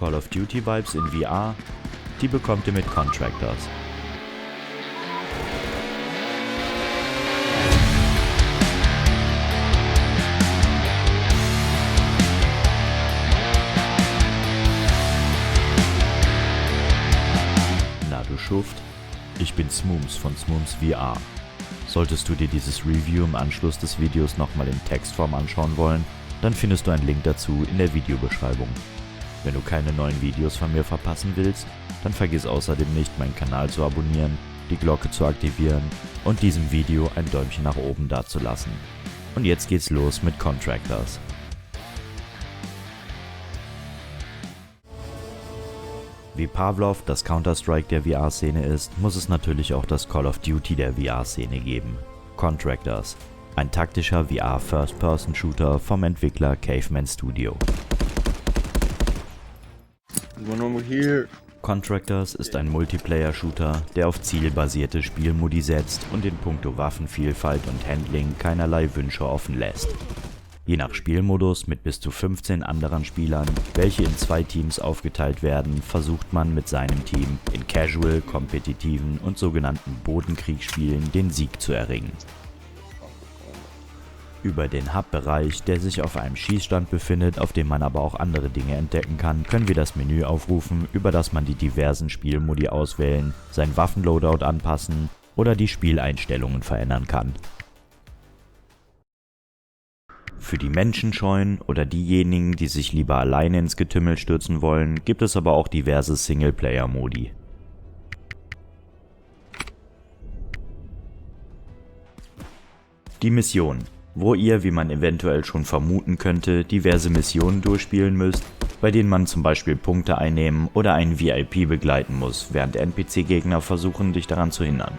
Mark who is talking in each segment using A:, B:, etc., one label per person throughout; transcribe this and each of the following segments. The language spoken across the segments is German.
A: Call of Duty Vibes in VR? Die bekommt ihr mit Contractors. Na du Schuft, ich bin Smooms von Smooms VR. Solltest du dir dieses Review im Anschluss des Videos nochmal in Textform anschauen wollen, dann findest du einen Link dazu in der Videobeschreibung. Wenn du keine neuen Videos von mir verpassen willst, dann vergiss außerdem nicht, meinen Kanal zu abonnieren, die Glocke zu aktivieren und diesem Video ein Däumchen nach oben dazulassen. Und jetzt geht's los mit Contractors. Wie Pavlov das Counter-Strike der VR-Szene ist, muss es natürlich auch das Call of Duty der VR-Szene geben. Contractors, ein taktischer VR-First-Person-Shooter vom Entwickler Caveman Studio. Contractors ist ein Multiplayer-Shooter, der auf zielbasierte Spielmodi setzt und in puncto Waffenvielfalt und Handling keinerlei Wünsche offen lässt. Je nach Spielmodus mit bis zu 15 anderen Spielern, welche in 2 Teams aufgeteilt werden, versucht man mit seinem Team in Casual, kompetitiven und sogenannten Bodenkriegsspielen den Sieg zu erringen. Über den Hub-Bereich, der sich auf einem Schießstand befindet, auf dem man aber auch andere Dinge entdecken kann, können wir das Menü aufrufen, über das man die diversen Spielmodi auswählen, sein Waffenloadout anpassen oder die Spieleinstellungen verändern kann. Für die Menschenscheuen oder diejenigen, die sich lieber alleine ins Getümmel stürzen wollen, gibt es aber auch diverse Singleplayer-Modi. Die Mission, wo ihr, wie man eventuell schon vermuten könnte, diverse Missionen durchspielen müsst, bei denen man zum Beispiel Punkte einnehmen oder einen VIP begleiten muss, während NPC-Gegner versuchen, dich daran zu hindern.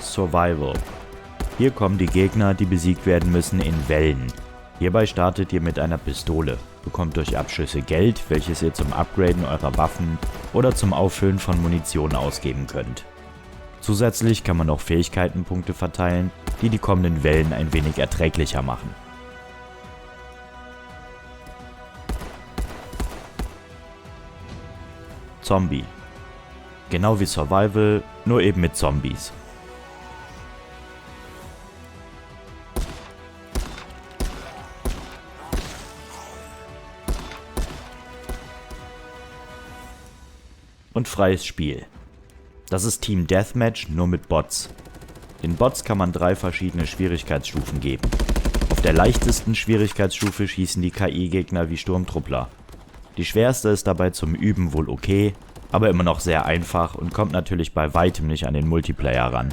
A: Survival. Hier kommen die Gegner, die besiegt werden müssen, in Wellen. Hierbei startet ihr mit einer Pistole, bekommt durch Abschüsse Geld, welches ihr zum Upgraden eurer Waffen oder zum Auffüllen von Munition ausgeben könnt. Zusätzlich kann man auch Fähigkeitenpunkte verteilen, die die kommenden Wellen ein wenig erträglicher machen. Zombie. Genau wie Survival, nur eben mit Zombies. Und freies Spiel. Das ist Team Deathmatch, nur mit Bots. Den Bots kann man 3 verschiedene Schwierigkeitsstufen geben. Auf der leichtesten Schwierigkeitsstufe schießen die KI-Gegner wie Sturmtruppler. Die schwerste ist dabei zum Üben wohl okay, aber immer noch sehr einfach und kommt natürlich bei weitem nicht an den Multiplayer ran.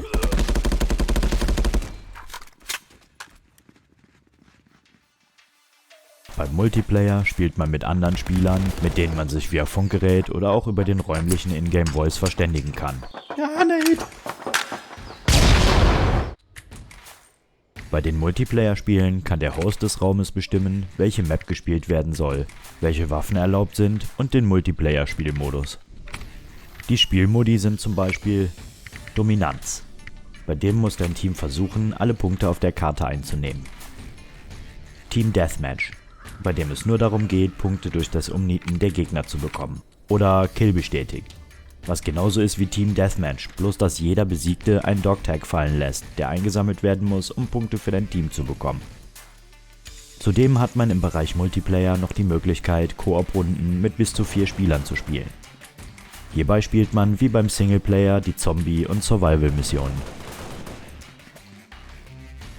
A: Beim Multiplayer spielt man mit anderen Spielern, mit denen man sich via Funkgerät oder auch über den räumlichen Ingame Voice verständigen kann.
B: Ja, Nate.
A: Bei den Multiplayer-Spielen kann der Host des Raumes bestimmen, welche Map gespielt werden soll, welche Waffen erlaubt sind und den Multiplayer-Spielmodus. Die Spielmodi sind zum Beispiel Dominanz. Bei dem muss dein Team versuchen, alle Punkte auf der Karte einzunehmen. Team Deathmatch, bei dem es nur darum geht, Punkte durch das Umnieten der Gegner zu bekommen. Oder Kill bestätigt, was genauso ist wie Team Deathmatch, bloß dass jeder Besiegte einen Dogtag fallen lässt, der eingesammelt werden muss, um Punkte für dein Team zu bekommen. Zudem hat man im Bereich Multiplayer noch die Möglichkeit, Koop-Runden mit bis zu 4 Spielern zu spielen. Hierbei spielt man wie beim Singleplayer die Zombie- und Survival-Missionen.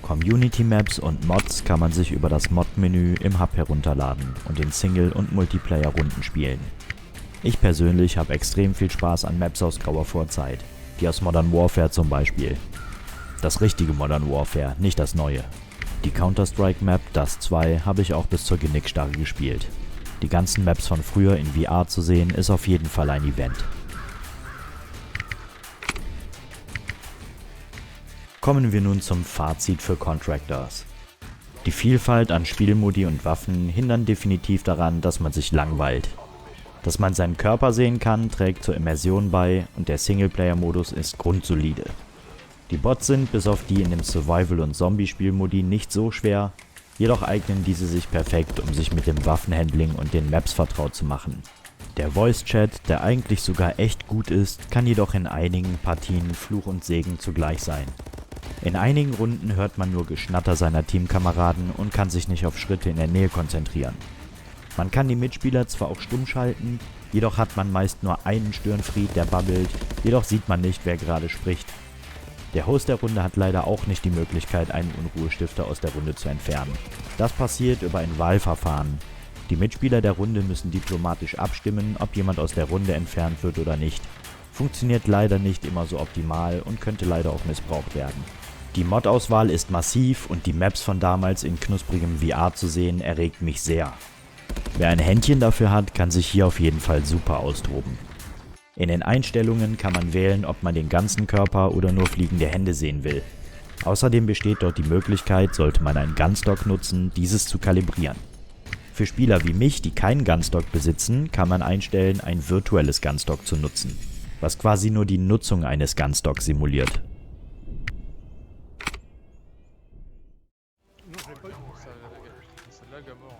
A: Community Maps und Mods kann man sich über das Mod-Menü im Hub herunterladen und in Single- und Multiplayer-Runden spielen. Ich persönlich habe extrem viel Spaß an Maps aus grauer Vorzeit, die aus Modern Warfare zum Beispiel. Das richtige Modern Warfare, nicht das neue. Die Counter-Strike-Map Dust 2 habe ich auch bis zur Genickstarre gespielt. Die ganzen Maps von früher in VR zu sehen, ist auf jeden Fall ein Event. Kommen wir nun zum Fazit für Contractors. Die Vielfalt an Spielmodi und Waffen hindern definitiv daran, dass man sich langweilt. Dass man seinen Körper sehen kann, trägt zur Immersion bei und der Singleplayer-Modus ist grundsolide. Die Bots sind bis auf die in dem Survival- und Zombie-Spielmodi nicht so schwer, jedoch eignen diese sich perfekt, um sich mit dem Waffenhandling und den Maps vertraut zu machen. Der Voice-Chat, der eigentlich sogar echt gut ist, kann jedoch in einigen Partien Fluch und Segen zugleich sein. In einigen Runden hört man nur Geschnatter seiner Teamkameraden und kann sich nicht auf Schritte in der Nähe konzentrieren. Man kann die Mitspieler zwar auch stumm schalten, jedoch hat man meist nur einen Störenfried, der babbelt, jedoch sieht man nicht, wer gerade spricht. Der Host der Runde hat leider auch nicht die Möglichkeit, einen Unruhestifter aus der Runde zu entfernen. Das passiert über ein Wahlverfahren. Die Mitspieler der Runde müssen diplomatisch abstimmen, ob jemand aus der Runde entfernt wird oder nicht. Funktioniert leider nicht immer so optimal und könnte leider auch missbraucht werden. Die Mod-Auswahl ist massiv und die Maps von damals in knusprigem VR zu sehen, erregt mich sehr. Wer ein Händchen dafür hat, kann sich hier auf jeden Fall super austoben. In den Einstellungen kann man wählen, ob man den ganzen Körper oder nur fliegende Hände sehen will. Außerdem besteht dort die Möglichkeit, sollte man einen Gunstock nutzen, dieses zu kalibrieren. Für Spieler wie mich, die keinen Gunstock besitzen, kann man einstellen, ein virtuelles Gunstock zu nutzen, was quasi nur die Nutzung eines Gunstocks simuliert.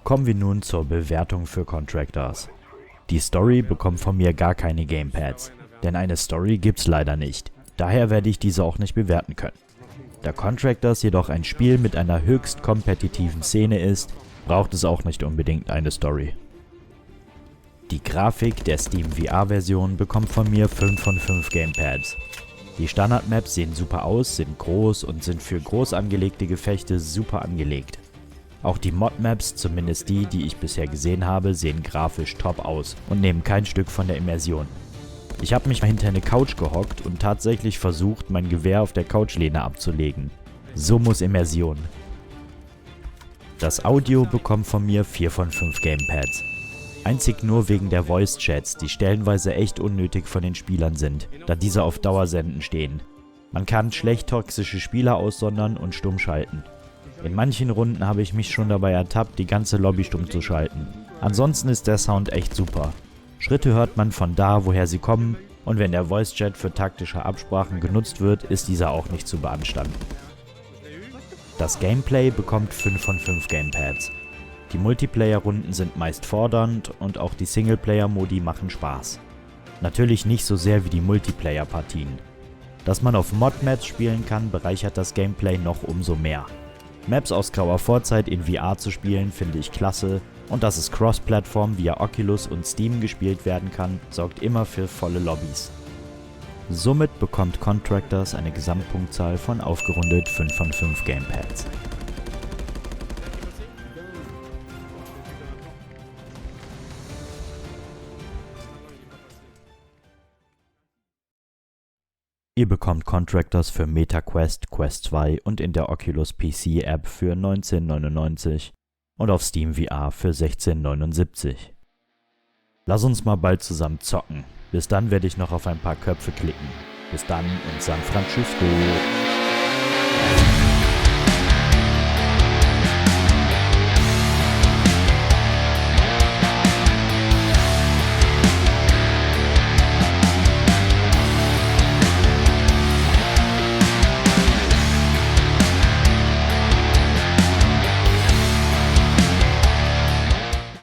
A: Kommen wir nun zur Bewertung für Contractors. Die Story bekommt von mir gar keine Gamepads, denn eine Story gibt's leider nicht, daher werde ich diese auch nicht bewerten können. Da Contractors jedoch ein Spiel mit einer höchst kompetitiven Szene ist, braucht es auch nicht unbedingt eine Story. Die Grafik der Steam VR-Version bekommt von mir 5 von 5 Gamepads. Die Standard-Maps sehen super aus, sind groß und sind für groß angelegte Gefechte super angelegt. Auch die Mod-Maps, zumindest die, die ich bisher gesehen habe, sehen grafisch top aus und nehmen kein Stück von der Immersion. Ich habe mich hinter eine Couch gehockt und tatsächlich versucht, mein Gewehr auf der Couchlehne abzulegen. So muss Immersion. Das Audio bekommt von mir 4 von 5 Gamepads. Einzig nur wegen der Voice-Chats, die stellenweise echt unnötig von den Spielern sind, da diese auf Dauersenden stehen. Man kann schlecht toxische Spieler aussondern und stumm schalten. In manchen Runden habe ich mich schon dabei ertappt, die ganze Lobby stumm zu schalten. Ansonsten ist der Sound echt super. Schritte hört man von da, woher sie kommen, und wenn der Voice-Chat für taktische Absprachen genutzt wird, ist dieser auch nicht zu beanstanden. Das Gameplay bekommt 5 von 5 Gamepads. Die Multiplayer-Runden sind meist fordernd und auch die Singleplayer-Modi machen Spaß. Natürlich nicht so sehr wie die Multiplayer-Partien. Dass man auf Mod-Maps spielen kann, bereichert das Gameplay noch umso mehr. Maps aus grauer Vorzeit in VR zu spielen, finde ich klasse, und dass es Cross-Plattform via Oculus und Steam gespielt werden kann, sorgt immer für volle Lobbys. Somit bekommt Contractors eine Gesamtpunktzahl von aufgerundet 5 von 5 Gamepads. Ihr bekommt Contractors für MetaQuest, Quest 2 und in der Oculus PC App für 19,99 und auf Steam VR für 16,79. Lass uns mal bald zusammen zocken. Bis dann werde ich noch auf ein paar Köpfe klicken. Bis dann und San Francisco.